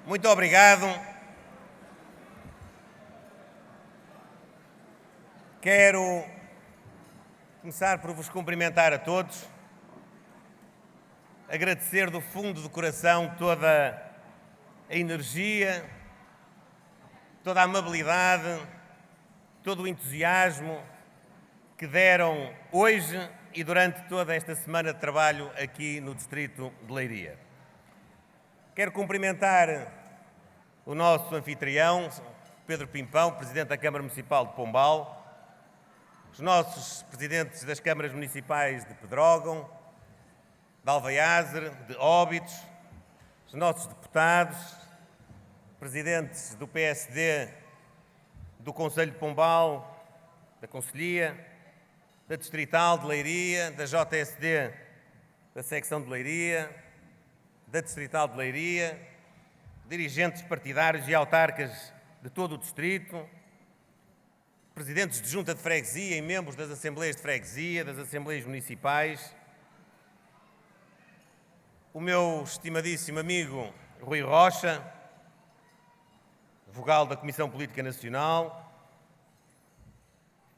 Muito obrigado. Quero começar por vos cumprimentar a todos, agradecer do fundo do coração toda a energia, toda a amabilidade, todo o entusiasmo que deram hoje e durante toda esta semana de trabalho aqui no Distrito de Leiria. Quero cumprimentar o nosso anfitrião, Pedro Pimpão, Presidente da Câmara Municipal de Pombal, os nossos Presidentes das Câmaras Municipais de Pedrógão, de Alvaiazer, de Óbidos, os nossos deputados, Presidentes do PSD do Conselho de Pombal, da Conselhia, da Distrital de Leiria, da JSD da Secção de Leiria, da Distrital de Leiria, dirigentes partidários e autarcas de todo o Distrito, presidentes de Junta de Freguesia e membros das Assembleias de Freguesia, das Assembleias Municipais, o meu estimadíssimo amigo Rui Rocha, vogal da Comissão Política Nacional,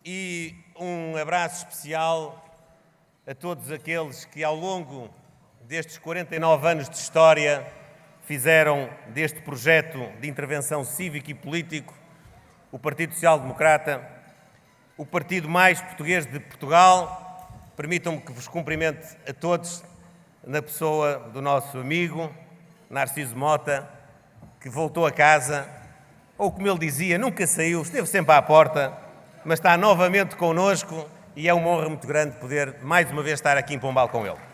e um abraço especial a todos aqueles que ao longo destes 49 anos de história fizeram deste projeto de intervenção cívico e político o Partido Social Democrata, o partido mais português de Portugal. Permitam-me que vos cumprimente a todos na pessoa do nosso amigo Narciso Mota, que voltou a casa, ou como ele dizia, nunca saiu, esteve sempre à porta, mas está novamente connosco e é uma honra muito grande poder mais uma vez estar aqui em Pombal com ele.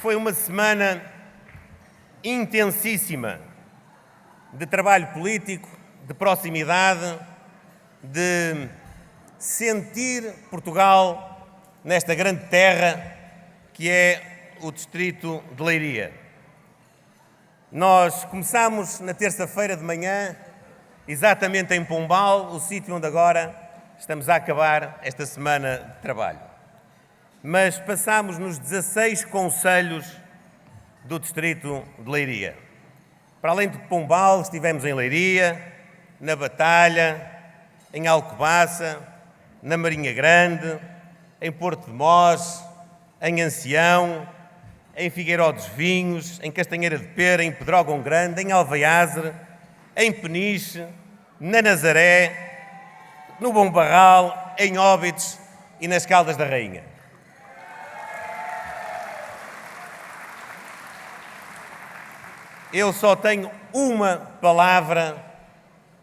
Foi uma semana intensíssima de trabalho político, de proximidade, de sentir Portugal nesta grande terra que é o Distrito de Leiria. Nós começámos na terça-feira de manhã, exatamente em Pombal, o sítio onde agora estamos a acabar esta semana de trabalho. Mas passámos nos 16 concelhos do Distrito de Leiria. Para além de Pombal, estivemos em Leiria, na Batalha, em Alcobaça, na Marinha Grande, em Porto de Mós, em Ancião, em Figueiró dos Vinhos, em Castanheira de Pera, em Pedrógão Grande, em Alvaiazer, em Peniche, na Nazaré, no Bom Barral, em Óbidos e nas Caldas da Rainha. Eu só tenho uma palavra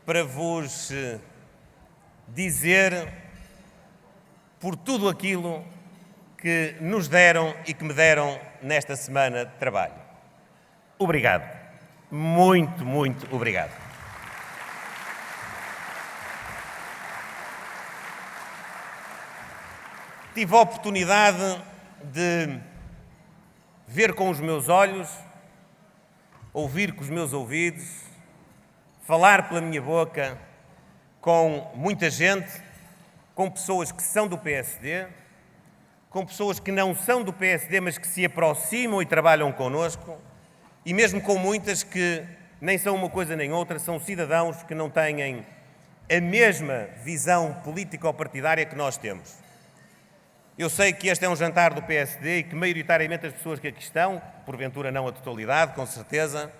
para vos dizer por tudo aquilo que nos deram e que me deram nesta semana de trabalho. Obrigado. Muito, muito obrigado. Tive a oportunidade de ver com os meus olhos, ouvir com os meus ouvidos, falar pela minha boca com muita gente, com pessoas que são do PSD, com pessoas que não são do PSD, mas que se aproximam e trabalham connosco, e mesmo com muitas que nem são uma coisa nem outra, são cidadãos que não têm a mesma visão político-partidária que nós temos. Eu sei que este é um jantar do PSD e que maioritariamente as pessoas que aqui estão, porventura não a totalidade, com certeza,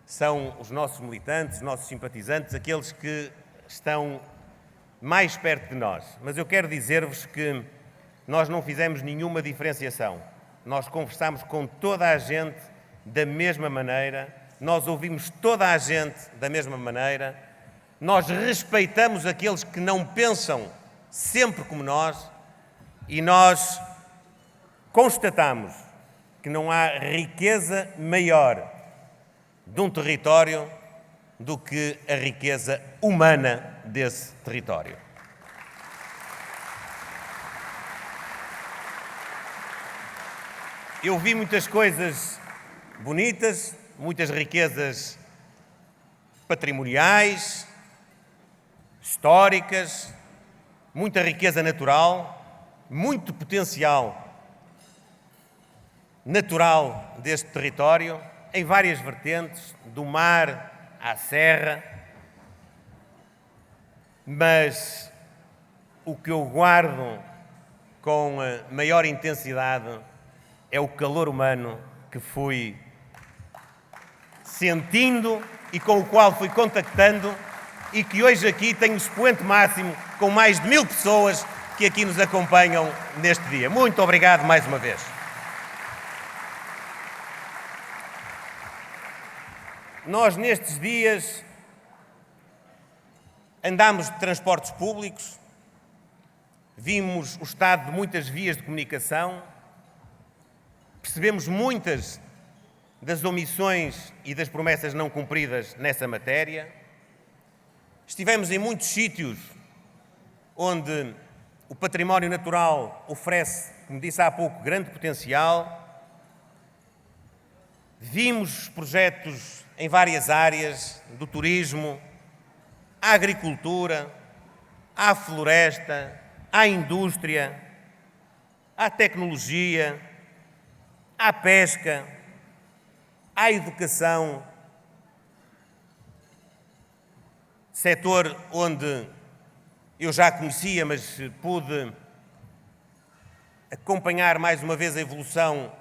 são os nossos militantes, os nossos simpatizantes, aqueles que estão mais perto de nós. Mas eu quero dizer-vos que nós não fizemos nenhuma diferenciação. Nós conversamos com toda a gente da mesma maneira, nós ouvimos toda a gente da mesma maneira, nós respeitamos aqueles que não pensam sempre como nós e nós constatamos que não há riqueza maior de um território do que a riqueza humana desse território. Eu vi muitas coisas bonitas, muitas riquezas patrimoniais, históricas, muita riqueza natural, muito potencial natural deste território, em várias vertentes, do mar à serra, mas o que eu guardo com maior intensidade é o calor humano que fui sentindo e com o qual fui contactando e que hoje aqui tenho o expoente máximo com mais de 1000 pessoas que aqui nos acompanham neste dia. Muito obrigado mais uma vez. Nós, nestes dias, andámos de transportes públicos, vimos o estado de muitas vias de comunicação, percebemos muitas das omissões e das promessas não cumpridas nessa matéria. Estivemos em muitos sítios onde o património natural oferece, como disse há pouco, grande potencial. Vimos projetos em várias áreas, do turismo, à agricultura, à floresta, à indústria, à tecnologia, à pesca, à educação, setor onde eu já conhecia, mas pude acompanhar mais uma vez a evolução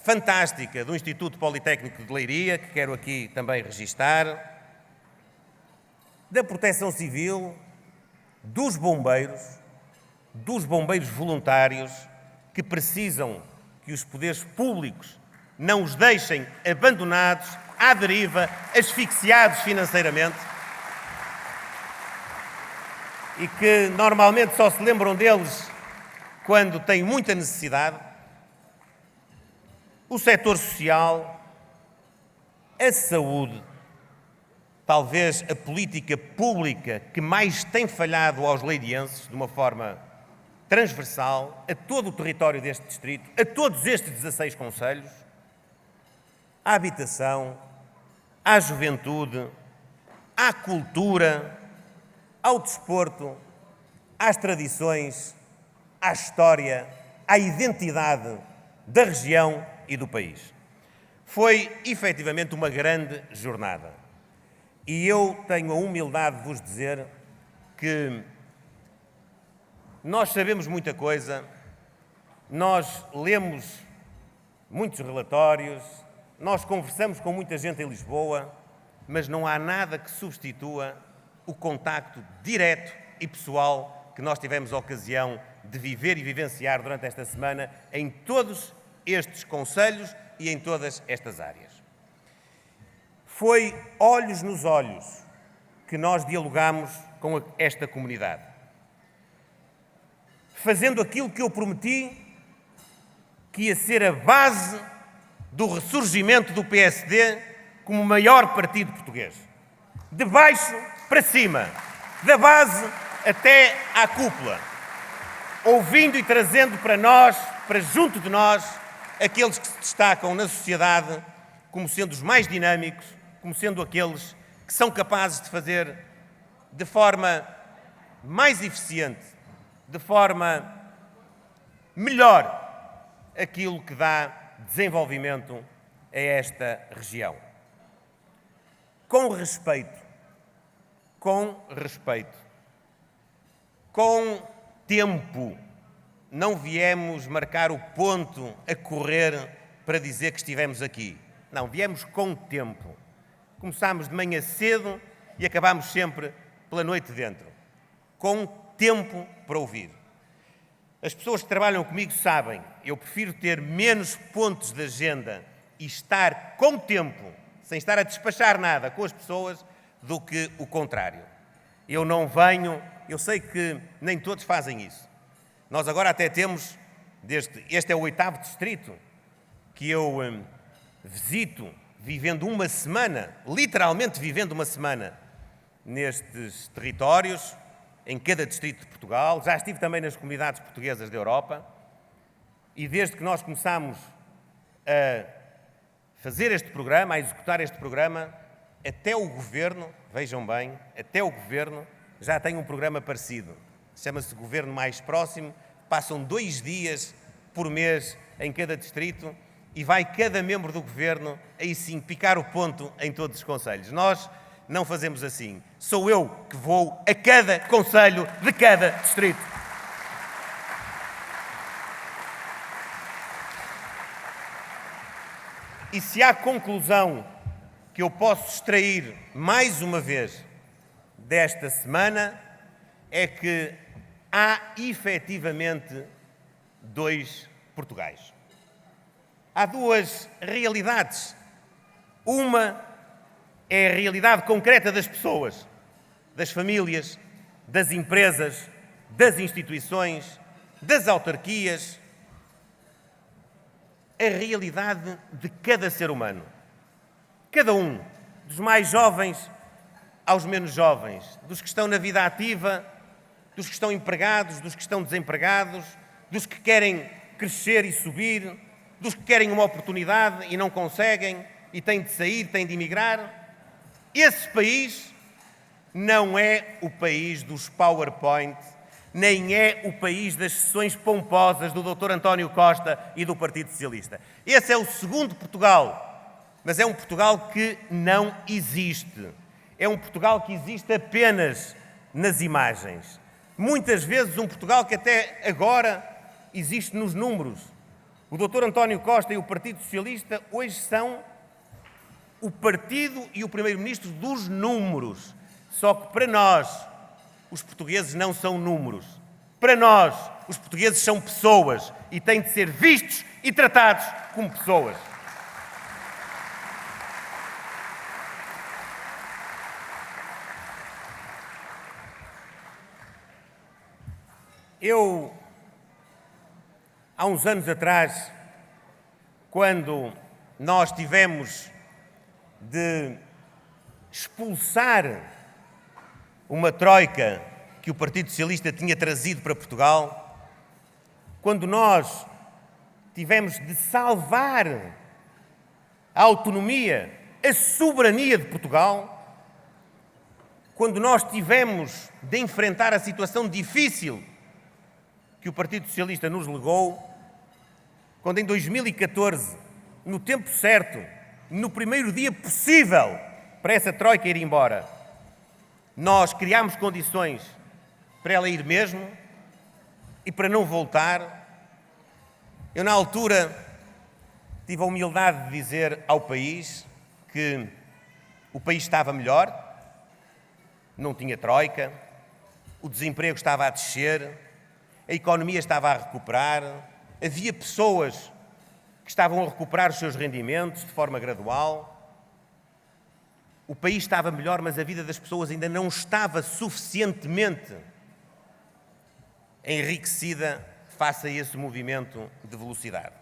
fantástica do Instituto Politécnico de Leiria, que quero aqui também registar, da Proteção Civil, dos bombeiros voluntários, que precisam que os poderes públicos não os deixem abandonados, à deriva, asfixiados financeiramente, e que normalmente só se lembram deles quando têm muita necessidade. O setor social, a saúde, talvez a política pública que mais tem falhado aos leirenses de uma forma transversal, a todo o território deste distrito, a todos estes 16 concelhos, à habitação, à juventude, à cultura, ao desporto, às tradições, à história, à identidade da região e do país. Foi, efetivamente, uma grande jornada. E eu tenho a humildade de vos dizer que nós sabemos muita coisa, nós lemos muitos relatórios, nós conversamos com muita gente em Lisboa, mas não há nada que substitua o contacto direto e pessoal que nós tivemos a ocasião de viver e vivenciar durante esta semana em todos estes concelhos e em todas estas áreas. Foi olhos nos olhos que nós dialogamos com esta comunidade, fazendo aquilo que eu prometi que ia ser a base do ressurgimento do PSD como o maior partido português. De baixo para cima, da base até à cúpula, ouvindo e trazendo para nós, para junto de nós, aqueles que se destacam na sociedade como sendo os mais dinâmicos, como sendo aqueles que são capazes de fazer de forma mais eficiente, de forma melhor, aquilo que dá desenvolvimento a esta região. Com respeito, com tempo. Não viemos marcar o ponto a correr para dizer que estivemos aqui. Não, viemos com tempo. Começámos de manhã cedo e acabámos sempre pela noite dentro. Com tempo para ouvir. As pessoas que trabalham comigo sabem, eu prefiro ter menos pontos de agenda e estar com tempo, sem estar a despachar nada com as pessoas, do que o contrário. Eu não venho, eu sei que nem todos fazem isso. Nós agora até temos, este é o 8º distrito que eu visito, vivendo uma semana, literalmente vivendo uma semana nestes territórios, em cada distrito de Portugal. Já estive também nas comunidades portuguesas da Europa e desde que nós começámos a fazer este programa, a executar este programa, até o Governo, vejam bem, até o Governo já tem um programa parecido. Chama-se Governo Mais Próximo, passam 2 dias por mês em cada distrito e vai cada membro do governo, aí sim, picar o ponto em todos os concelhos. Nós não fazemos assim. Sou eu que vou a cada concelho de cada distrito. E se há conclusão que eu posso extrair mais uma vez desta semana, é que há efetivamente 2 Portugais. Há 2 realidades. Uma é a realidade concreta das pessoas, das famílias, das empresas, das instituições, das autarquias. A realidade de cada ser humano. Cada um, dos mais jovens aos menos jovens, dos que estão na vida ativa, dos que estão empregados, dos que estão desempregados, dos que querem crescer e subir, dos que querem uma oportunidade e não conseguem e têm de sair, têm de emigrar. Esse país não é o país dos PowerPoint, nem é o país das sessões pomposas do Dr. António Costa e do Partido Socialista. Esse é o segundo Portugal, mas é um Portugal que não existe. É um Portugal que existe apenas nas imagens. Muitas vezes um Portugal que até agora existe nos números. O Dr. António Costa e o Partido Socialista hoje são o partido e o primeiro-ministro dos números. Só que para nós, os portugueses não são números. Para nós, os portugueses são pessoas e têm de ser vistos e tratados como pessoas. Eu, há uns anos atrás, quando nós tivemos de expulsar uma troika que o Partido Socialista tinha trazido para Portugal, quando nós tivemos de salvar a autonomia, a soberania de Portugal, quando nós tivemos de enfrentar a situação difícil que o Partido Socialista nos legou, quando em 2014, no tempo certo, no primeiro dia possível para essa troika ir embora, nós criámos condições para ela ir mesmo e para não voltar. Eu, na altura, tive a humildade de dizer ao país que o país estava melhor, não tinha troika, o desemprego estava a descer, a economia estava a recuperar, havia pessoas que estavam a recuperar os seus rendimentos de forma gradual. O país estava melhor, mas a vida das pessoas ainda não estava suficientemente enriquecida face a esse movimento de velocidade.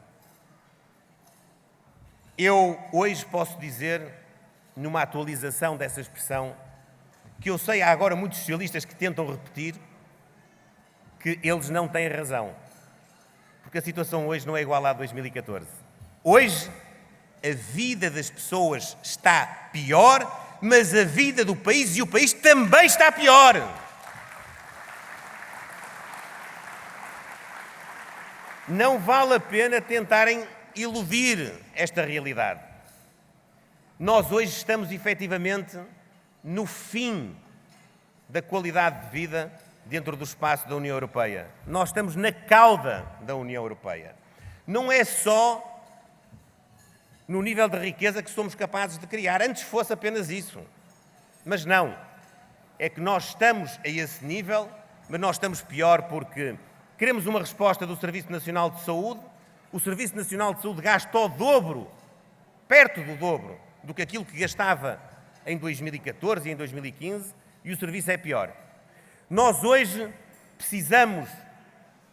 Eu hoje posso dizer, numa atualização dessa expressão, que eu sei, há agora muitos socialistas que tentam repetir que eles não têm razão, porque a situação hoje não é igual à de 2014. Hoje, a vida das pessoas está pior, mas a vida do país e o país também está pior. Não vale a pena tentarem iludir esta realidade. Nós hoje estamos efetivamente no fim da qualidade de vida dentro do espaço da União Europeia. Nós estamos na cauda da União Europeia. Não é só no nível de riqueza que somos capazes de criar. Antes fosse apenas isso. Mas não. É que nós estamos a esse nível, mas nós estamos pior porque queremos uma resposta do Serviço Nacional de Saúde. O Serviço Nacional de Saúde gasta o dobro, perto do dobro, do que aquilo que gastava em 2014 e em 2015, e o serviço é pior. Nós hoje precisamos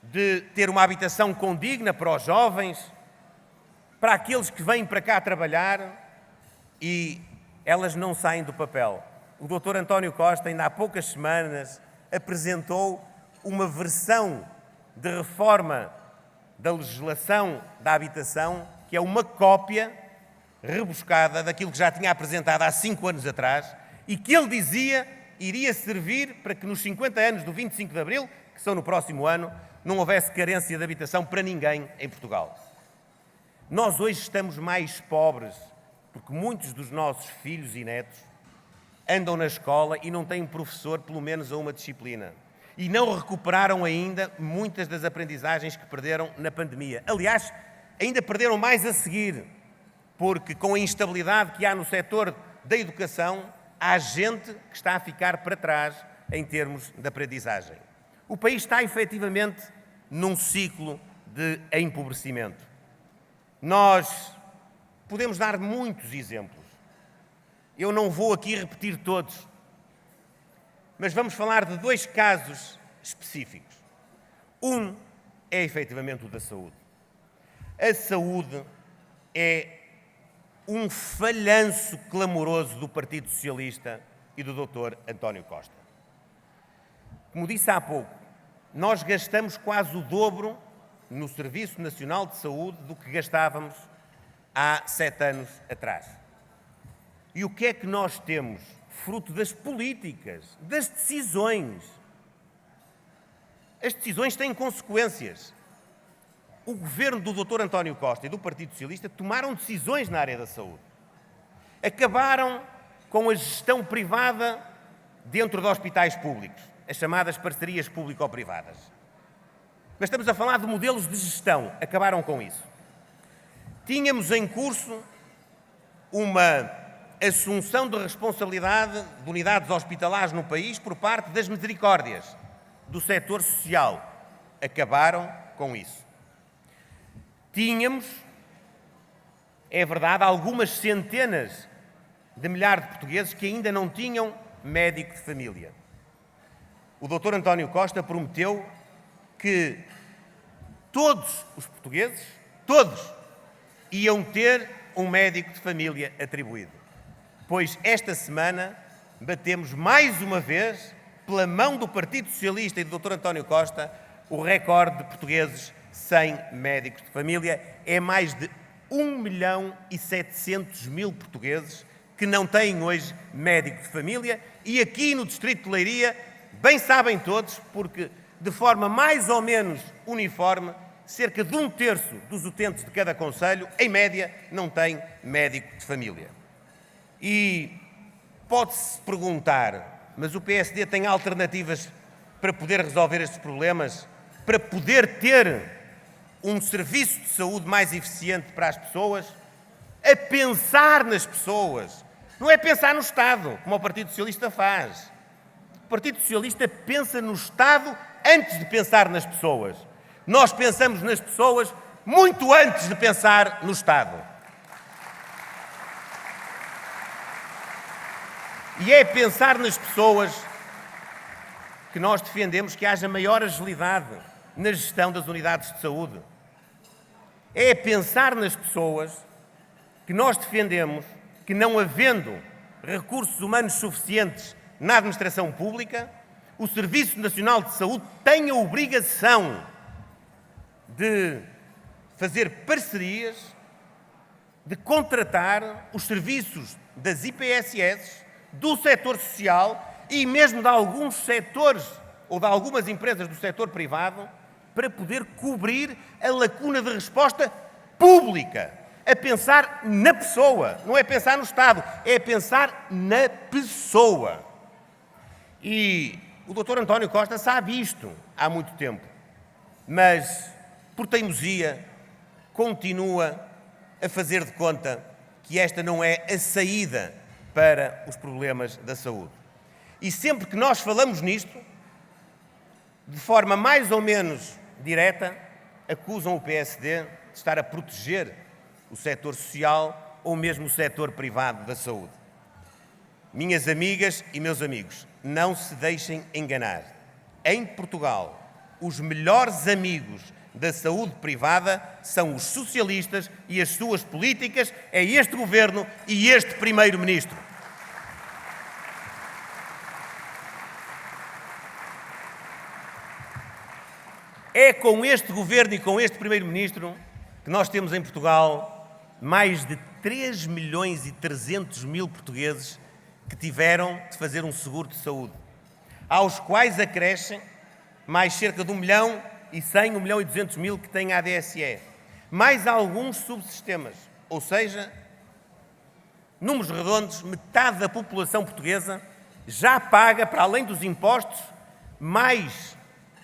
de ter uma habitação condigna para os jovens, para aqueles que vêm para cá trabalhar e elas não saem do papel. O Dr. António Costa, ainda há poucas semanas, apresentou uma versão de reforma da legislação da habitação que é uma cópia rebuscada daquilo que já tinha apresentado há 5 anos atrás e que ele dizia iria servir para que nos 50 anos do 25 de Abril, que são no próximo ano, não houvesse carência de habitação para ninguém em Portugal. Nós hoje estamos mais pobres porque muitos dos nossos filhos e netos andam na escola e não têm um professor pelo menos a uma disciplina. E não recuperaram ainda muitas das aprendizagens que perderam na pandemia. Aliás, ainda perderam mais a seguir, porque com a instabilidade que há no setor da educação, há gente que está a ficar para trás em termos de aprendizagem. O país está efetivamente num ciclo de empobrecimento. Nós podemos dar muitos exemplos. Eu não vou aqui repetir todos, mas vamos falar de 2 casos específicos. Um é efetivamente o da saúde. A saúde é um falhanço clamoroso do Partido Socialista e do Dr. António Costa. Como disse há pouco, nós gastamos quase o dobro no Serviço Nacional de Saúde do que gastávamos há 7 anos atrás. E o que é que nós temos? Fruto das políticas, das decisões. As decisões têm consequências. O governo do Dr. António Costa e do Partido Socialista tomaram decisões na área da saúde. Acabaram com a gestão privada dentro de hospitais públicos, as chamadas parcerias público-privadas. Mas estamos a falar de modelos de gestão. Acabaram com isso. Tínhamos em curso uma assunção de responsabilidade de unidades hospitalares no país por parte das misericórdias do setor social. Acabaram com isso. Tínhamos, é verdade, algumas centenas de milhares de portugueses que ainda não tinham médico de família. O Dr. António Costa prometeu que todos os portugueses, todos, iam ter um médico de família atribuído. Pois esta semana batemos mais uma vez, pela mão do Partido Socialista e do Dr. António Costa, o recorde de portugueses sem médicos de família. É mais de 1.700.000 portugueses que não têm hoje médico de família, e aqui no Distrito de Leiria, bem sabem todos, porque de forma mais ou menos uniforme, cerca de 1/3 dos utentes de cada concelho, em média, não têm médico de família. E pode-se perguntar, mas o PSD tem alternativas para poder resolver estes problemas, para poder ter um serviço de saúde mais eficiente para as pessoas? A pensar nas pessoas. Não é pensar no Estado, como o Partido Socialista faz. O Partido Socialista pensa no Estado antes de pensar nas pessoas. Nós pensamos nas pessoas muito antes de pensar no Estado. E é pensar nas pessoas que nós defendemos que haja maior agilidade na gestão das unidades de saúde. É pensar nas pessoas que nós defendemos que, não havendo recursos humanos suficientes na administração pública, o Serviço Nacional de Saúde tem a obrigação de fazer parcerias, de contratar os serviços das IPSS, do setor social e mesmo de alguns setores ou de algumas empresas do setor privado, para poder cobrir a lacuna de resposta pública. A pensar na pessoa, não é pensar no Estado, é pensar na pessoa. E o Dr. António Costa sabe isto há muito tempo, mas, por teimosia, continua a fazer de conta que esta não é a saída para os problemas da saúde. E sempre que nós falamos nisto, de forma mais ou menos direta, acusam o PSD de estar a proteger o setor social ou mesmo o setor privado da saúde. Minhas amigas e meus amigos, não se deixem enganar. Em Portugal, os melhores amigos da saúde privada são os socialistas e as suas políticas, é este governo e este primeiro-ministro. É com este governo e com este primeiro-ministro que nós temos em Portugal mais de 3.300.000 portugueses que tiveram de fazer um seguro de saúde, aos quais acrescem mais cerca de 1.200.000 e 100, 1.200.000 que têm ADSE, mais alguns subsistemas, ou seja, números redondos, metade da população portuguesa já paga, para além dos impostos, mais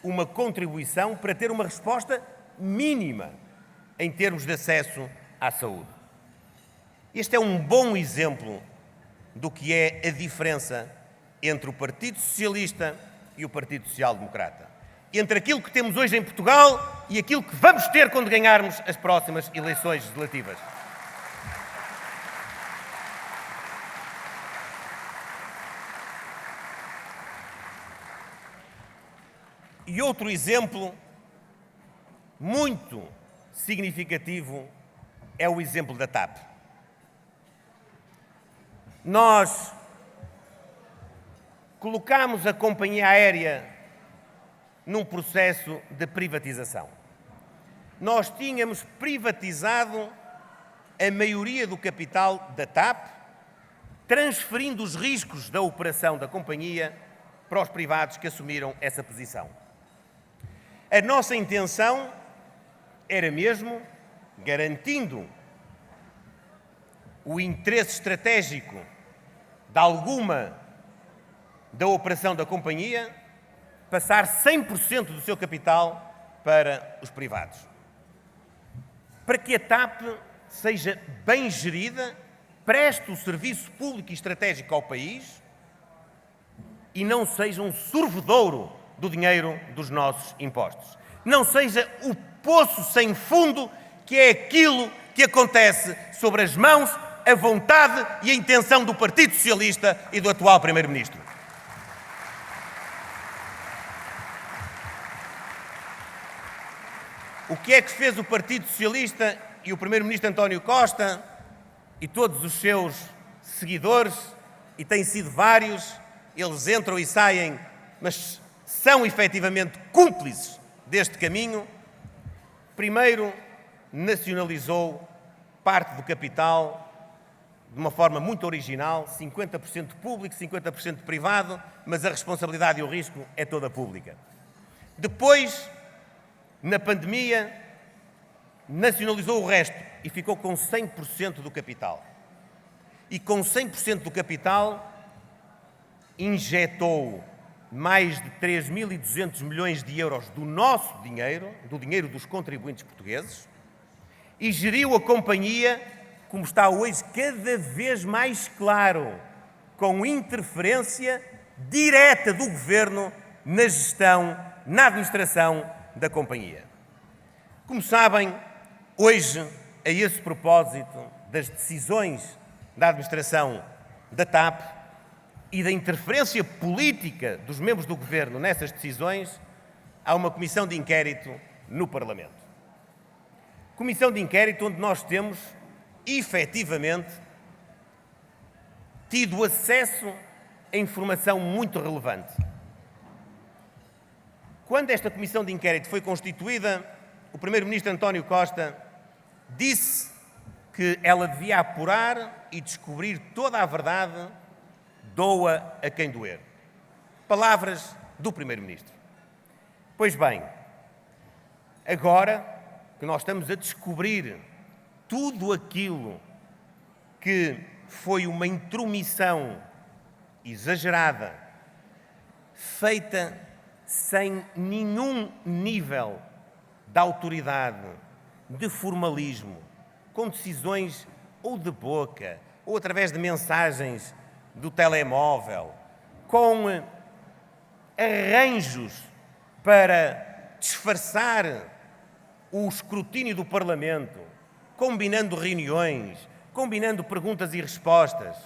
uma contribuição para ter uma resposta mínima em termos de acesso à saúde. Este é um bom exemplo do que é a diferença entre o Partido Socialista e o Partido Social Democrata. Entre aquilo que temos hoje em Portugal e aquilo que vamos ter quando ganharmos as próximas eleições legislativas. E outro exemplo muito significativo é o exemplo da TAP. Nós colocámos a companhia aérea num processo de privatização. Nós tínhamos privatizado a maioria do capital da TAP, transferindo os riscos da operação da companhia para os privados que assumiram essa posição. A nossa intenção era mesmo, garantindo o interesse estratégico de alguma da operação da companhia, passar 100% do seu capital para os privados. Para que a TAP seja bem gerida, preste o serviço público e estratégico ao país e não seja um sorvedouro do dinheiro dos nossos impostos. Não seja o poço sem fundo que é aquilo que acontece sobre as mãos, a vontade e a intenção do Partido Socialista e do atual Primeiro-Ministro. O que é que fez o Partido Socialista e o Primeiro-Ministro António Costa e todos os seus seguidores, e têm sido vários, eles entram e saem, mas são efetivamente cúmplices deste caminho. Primeiro, nacionalizou parte do capital de uma forma muito original, 50% público, 50% privado, mas a responsabilidade e o risco é toda pública. Depois, na pandemia, nacionalizou o resto e ficou com 100% do capital. E com 100% do capital, injetou mais de 3.200 milhões de euros do nosso dinheiro, do dinheiro dos contribuintes portugueses, e geriu a companhia, como está hoje, cada vez mais claro, com interferência direta do Governo na gestão, na administração da companhia. Como sabem, hoje, a esse propósito das decisões da administração da TAP e da interferência política dos membros do Governo nessas decisões, há uma comissão de inquérito no Parlamento. Comissão de inquérito onde nós temos, efetivamente, tido acesso a informação muito relevante. Quando esta comissão de inquérito foi constituída, o Primeiro-Ministro António Costa disse que ela devia apurar e descobrir toda a verdade, doa a quem doer. Palavras do Primeiro-Ministro. Pois bem, agora que nós estamos a descobrir tudo aquilo que foi uma intromissão exagerada, feita sem nenhum nível de autoridade, de formalismo, com decisões ou de boca, ou através de mensagens do telemóvel, com arranjos para disfarçar o escrutínio do Parlamento, combinando reuniões, combinando perguntas e respostas.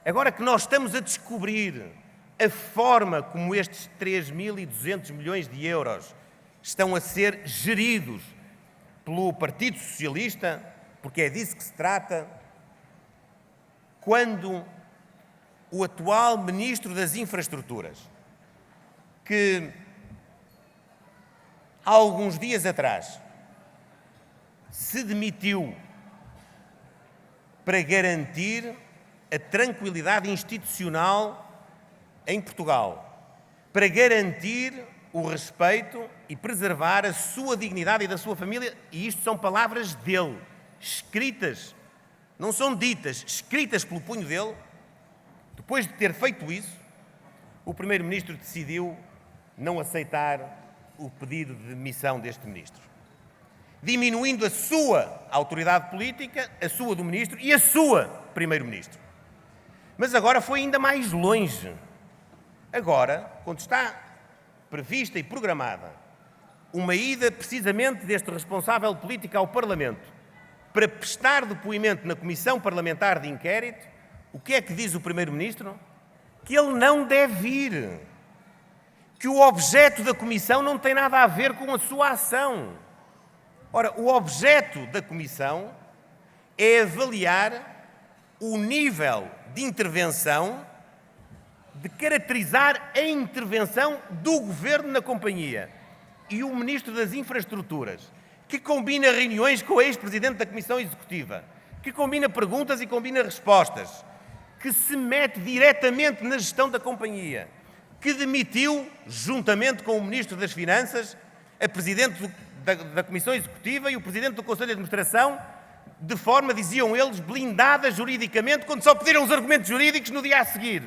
Agora que nós estamos a descobrir a forma como estes 3.200 milhões de euros estão a ser geridos pelo Partido Socialista, porque é disso que se trata, quando o atual Ministro das Infraestruturas, que há alguns dias atrás se demitiu para garantir a tranquilidade institucional em Portugal, para garantir o respeito e preservar a sua dignidade e da sua família, e isto são palavras dele, escritas, não são ditas, escritas pelo punho dele. Depois de ter feito isso, o Primeiro-Ministro decidiu não aceitar o pedido de demissão deste Ministro, diminuindo a sua autoridade política, a sua do Ministro e a sua Primeiro-Ministro. Mas agora foi ainda mais longe. Agora, quando está prevista e programada uma ida precisamente deste responsável político ao Parlamento para prestar depoimento na Comissão Parlamentar de Inquérito, o que é que diz o Primeiro-Ministro? Que ele não deve ir. Que o objeto da Comissão não tem nada a ver com a sua ação. Ora, o objeto da Comissão é avaliar o nível de intervenção, de caracterizar a intervenção do Governo na companhia. E o Ministro das Infraestruturas, que combina reuniões com o ex-presidente da Comissão Executiva, que combina perguntas e combina respostas, que se mete diretamente na gestão da companhia, que demitiu, juntamente com o Ministro das Finanças, a Presidente da Comissão Executiva e o Presidente do Conselho de Administração, de forma, diziam eles, blindada juridicamente, quando só pediram os argumentos jurídicos no dia a seguir.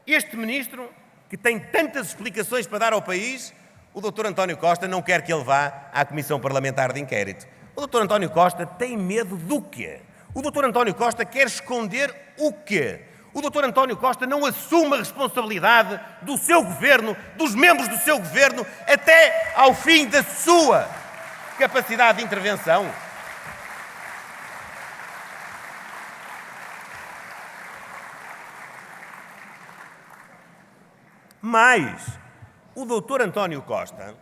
Este Ministro, que tem tantas explicações para dar ao país, o Dr. António Costa não quer que ele vá à Comissão Parlamentar de Inquérito. O Dr. António Costa tem medo do quê? O Dr. António Costa quer esconder o quê? O Dr. António Costa não assume a responsabilidade do seu governo, dos membros do seu governo, até ao fim da sua capacidade de intervenção. Mas o Dr. António Costa,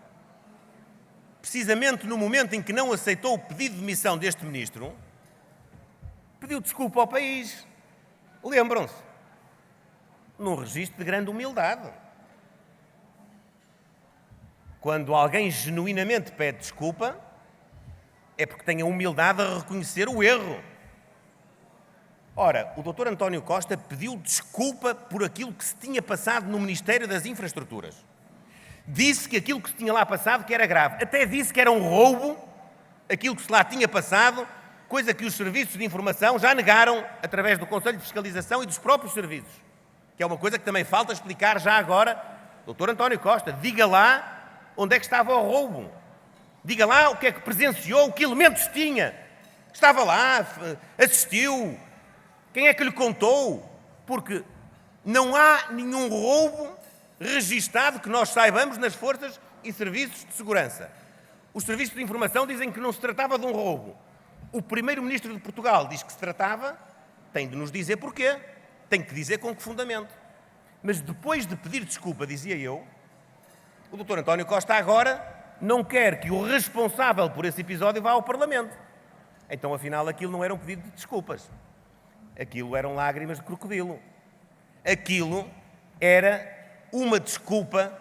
precisamente no momento em que não aceitou o pedido de demissão deste Ministro, pediu desculpa ao país. Lembram-se? Num registro de grande humildade. Quando alguém genuinamente pede desculpa, é porque tem a humildade a reconhecer o erro. Ora, o Dr. António Costa pediu desculpa por aquilo que se tinha passado no Ministério das Infraestruturas. Disse que aquilo que se tinha lá passado que era grave. Até disse que era um roubo aquilo que se lá tinha passado, coisa que os serviços de informação já negaram através do Conselho de Fiscalização e dos próprios serviços. Que é uma coisa que também falta explicar já agora. Dr. António Costa, diga lá onde é que estava o roubo. Diga lá o que é que presenciou, que elementos tinha. Estava lá, assistiu. Quem é que lhe contou? Porque não há nenhum roubo registado que nós saibamos nas forças e serviços de segurança. Os serviços de informação dizem que não se tratava de um roubo. O Primeiro-Ministro de Portugal diz que se tratava, tem de nos dizer porquê, tem que dizer com que fundamento. Mas depois de pedir desculpa, dizia eu, o Dr. António Costa agora não quer que o responsável por esse episódio vá ao Parlamento. Então, afinal, aquilo não era um pedido de desculpas. Aquilo eram lágrimas de crocodilo. Aquilo era uma desculpa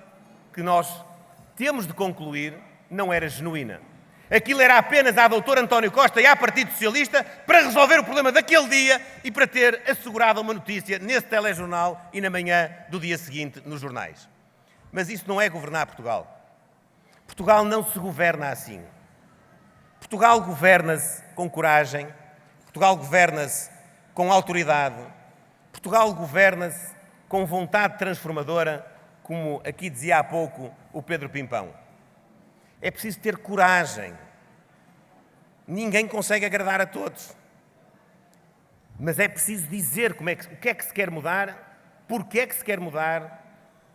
que nós temos de concluir não era genuína. Aquilo era apenas à doutora António Costa e à Partido Socialista para resolver o problema daquele dia e para ter assegurado uma notícia nesse telejornal e na manhã do dia seguinte nos jornais. Mas isso não é governar Portugal. Portugal não se governa assim. Portugal governa-se com coragem, Portugal governa-se com autoridade, Portugal governa-se com vontade transformadora, como aqui dizia há pouco o Pedro Pimpão. É preciso ter coragem. Ninguém consegue agradar a todos. Mas é preciso dizer o que é que se quer mudar, porquê é que se quer mudar,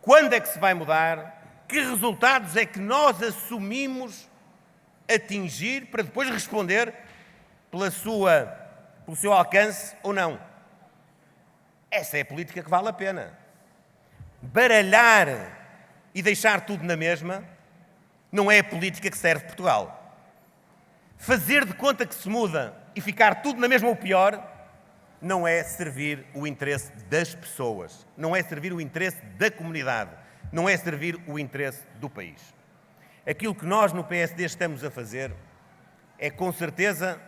quando é que se vai mudar, que resultados é que nós assumimos atingir para depois responder pelo seu alcance ou não. Essa é a política que vale a pena. Baralhar e deixar tudo na mesma não é a política que serve Portugal. Fazer de conta que se muda e ficar tudo na mesma ou pior não é servir o interesse das pessoas, não é servir o interesse da comunidade, não é servir o interesse do país. Aquilo que nós no PSD estamos a fazer é com certeza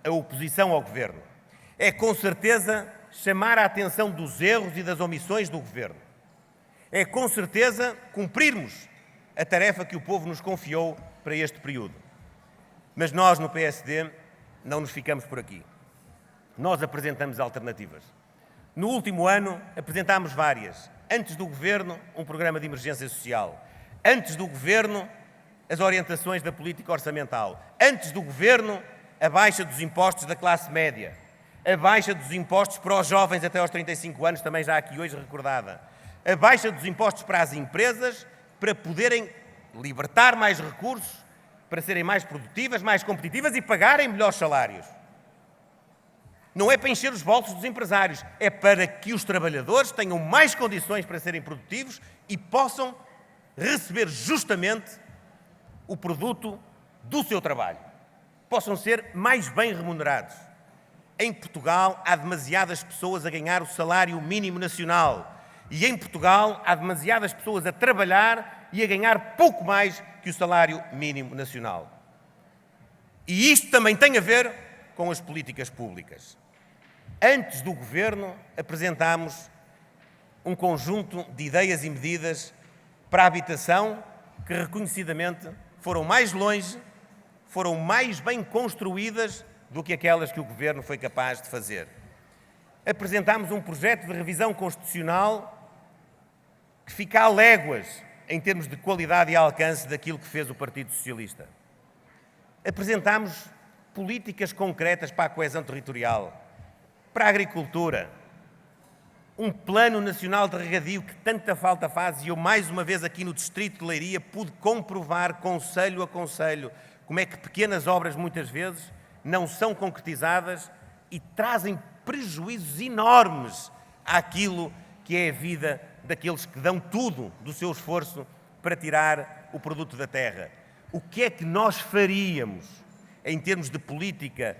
a oposição ao governo. É com certeza chamar a atenção dos erros e das omissões do governo. É com certeza cumprirmos a tarefa que o povo nos confiou para este período. Mas nós, no PSD, não nos ficamos por aqui. Nós apresentamos alternativas. No último ano, apresentámos várias. Antes do Governo, um programa de emergência social. Antes do Governo, as orientações da política orçamental. Antes do Governo, a baixa dos impostos da classe média. A baixa dos impostos para os jovens até aos 35 anos, também já aqui hoje recordada. A baixa dos impostos para as empresas, para poderem libertar mais recursos, para serem mais produtivas, mais competitivas e pagarem melhores salários. Não é para encher os bolsos dos empresários, é para que os trabalhadores tenham mais condições para serem produtivos e possam receber justamente o produto do seu trabalho. Possam ser mais bem remunerados. Em Portugal há demasiadas pessoas a ganhar o salário mínimo nacional. E em Portugal há demasiadas pessoas a trabalhar e a ganhar pouco mais que o salário mínimo nacional. E isto também tem a ver com as políticas públicas. Antes do Governo, apresentámos um conjunto de ideias e medidas para a habitação que, reconhecidamente, foram mais longe, foram mais bem construídas do que aquelas que o Governo foi capaz de fazer. Apresentámos um projeto de revisão constitucional que fica a léguas em termos de qualidade e alcance daquilo que fez o Partido Socialista. Apresentámos políticas concretas para a coesão territorial, para a agricultura, um plano nacional de regadio que tanta falta faz, e eu mais uma vez aqui no Distrito de Leiria pude comprovar, concelho a concelho, como é que pequenas obras muitas vezes não são concretizadas e trazem prejuízos enormes àquilo que é a vida daqueles que dão tudo do seu esforço para tirar o produto da terra. O que é que nós faríamos em termos de política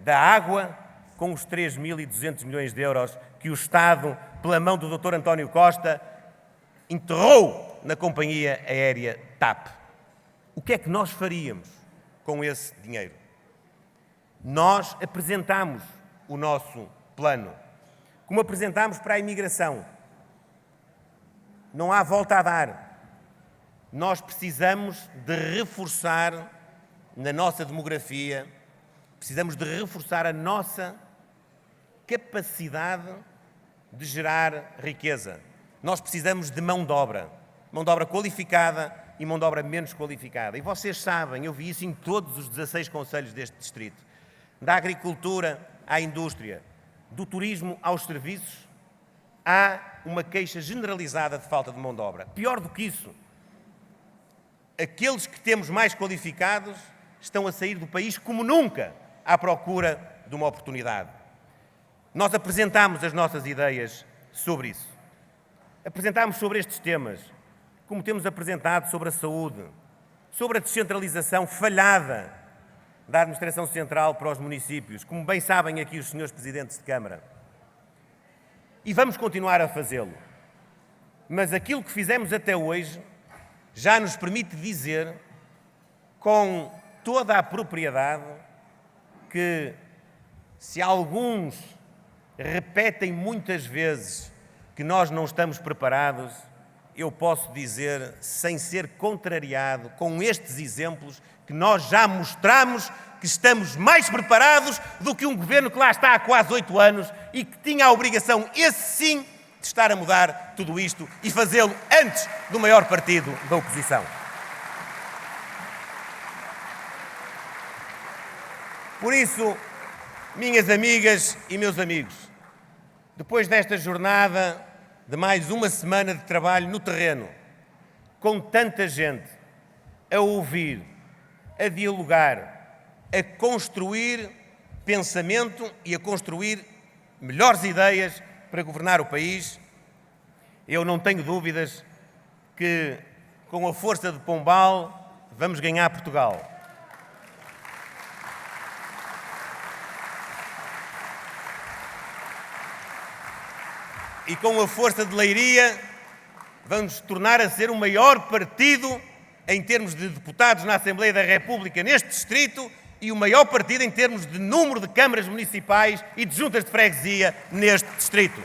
da água com os 3.200 milhões de euros que o Estado, pela mão do Dr. António Costa, enterrou na companhia aérea TAP? O que é que nós faríamos com esse dinheiro? Nós apresentámos o nosso plano, como apresentámos para a imigração. Não há volta a dar. Nós precisamos de reforçar na nossa demografia, precisamos de reforçar a nossa capacidade de gerar riqueza. Nós precisamos de mão de obra qualificada e mão de obra menos qualificada. E vocês sabem, eu vi isso em todos os 16 concelhos deste distrito. Da agricultura à indústria, do turismo aos serviços, há uma queixa generalizada de falta de mão de obra. Pior do que isso, aqueles que temos mais qualificados estão a sair do país como nunca à procura de uma oportunidade. Nós apresentámos as nossas ideias sobre isso. Apresentámos sobre estes temas, como temos apresentado sobre a saúde, sobre a descentralização falhada da Administração Central para os municípios, como bem sabem aqui os senhores Presidentes de Câmara. E vamos continuar a fazê-lo. Mas aquilo que fizemos até hoje já nos permite dizer, com toda a propriedade, que se alguns repetem muitas vezes que nós não estamos preparados, eu posso dizer, sem ser contrariado, com estes exemplos, que nós já mostramos que estamos mais preparados do que um governo que lá está há quase 8 anos e que tinha a obrigação, esse sim, de estar a mudar tudo isto e fazê-lo antes do maior partido da oposição. Por isso, minhas amigas e meus amigos, depois desta jornada de mais uma semana de trabalho no terreno, com tanta gente a ouvir, a dialogar, a construir pensamento e a construir melhores ideias para governar o país, eu não tenho dúvidas que, com a força de Pombal, vamos ganhar Portugal. E com a força de Leiria, vamos tornar a ser o maior partido em termos de deputados na Assembleia da República neste distrito e o maior partido em termos de número de câmaras municipais e de juntas de freguesia neste distrito.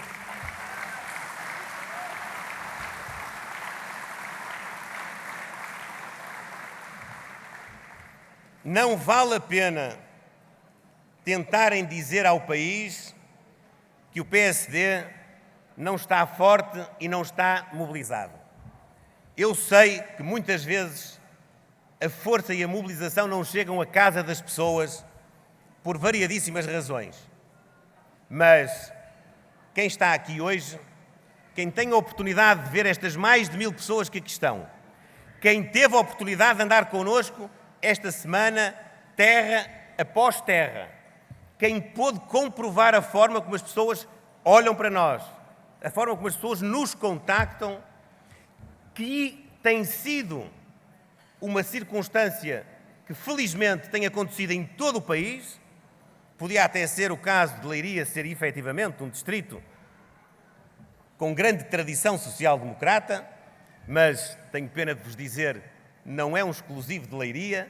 não vale a pena tentarem dizer ao país que o PSD não está forte e não está mobilizado. Eu sei que muitas vezes a força e a mobilização não chegam à casa das pessoas por variadíssimas razões. Mas quem está aqui hoje, quem tem a oportunidade de ver estas mais de 1000 pessoas que aqui estão, quem teve a oportunidade de andar connosco esta semana, terra após terra, quem pôde comprovar a forma como as pessoas olham para nós, a forma como as pessoas nos contactam, que tem sido uma circunstância que felizmente tem acontecido em todo o país. Podia até ser o caso de Leiria ser efetivamente um distrito com grande tradição social-democrata, mas tenho pena de vos dizer, não é um exclusivo de Leiria.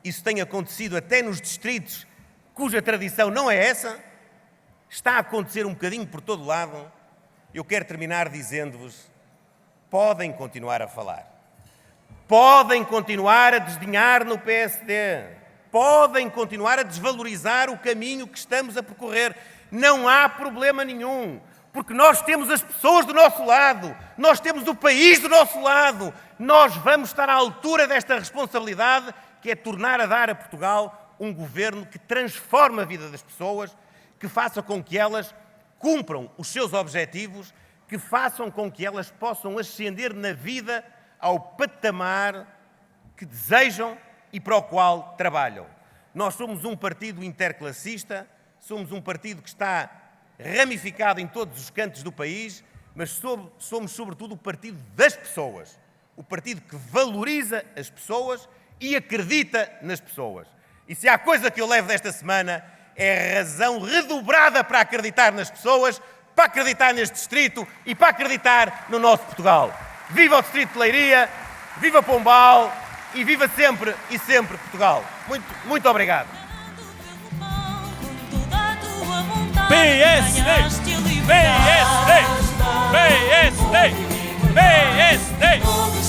Isso tem acontecido até nos distritos cuja tradição não é essa. Está a acontecer um bocadinho por todo lado. Eu quero terminar dizendo-vos, podem continuar a falar. Podem continuar a desdenhar no PSD. Podem continuar a desvalorizar o caminho que estamos a percorrer. Não há problema nenhum, porque nós temos as pessoas do nosso lado, nós temos o país do nosso lado. Nós vamos estar à altura desta responsabilidade, que é tornar a dar a Portugal um governo que transforme a vida das pessoas, que faça com que elas cumpram os seus objetivos, que façam com que elas possam ascender na vida ao patamar que desejam e para o qual trabalham. Nós somos um partido interclassista, somos um partido que está ramificado em todos os cantos do país, mas somos sobretudo o partido das pessoas, o partido que valoriza as pessoas e acredita nas pessoas. E se há coisa que eu levo desta semana é a razão redobrada para acreditar nas pessoas, para acreditar neste distrito e para acreditar no nosso Portugal. Viva o distrito de Leiria, viva Pombal e viva sempre e sempre Portugal. Muito obrigado. PSD! PSD! PSD! PSD!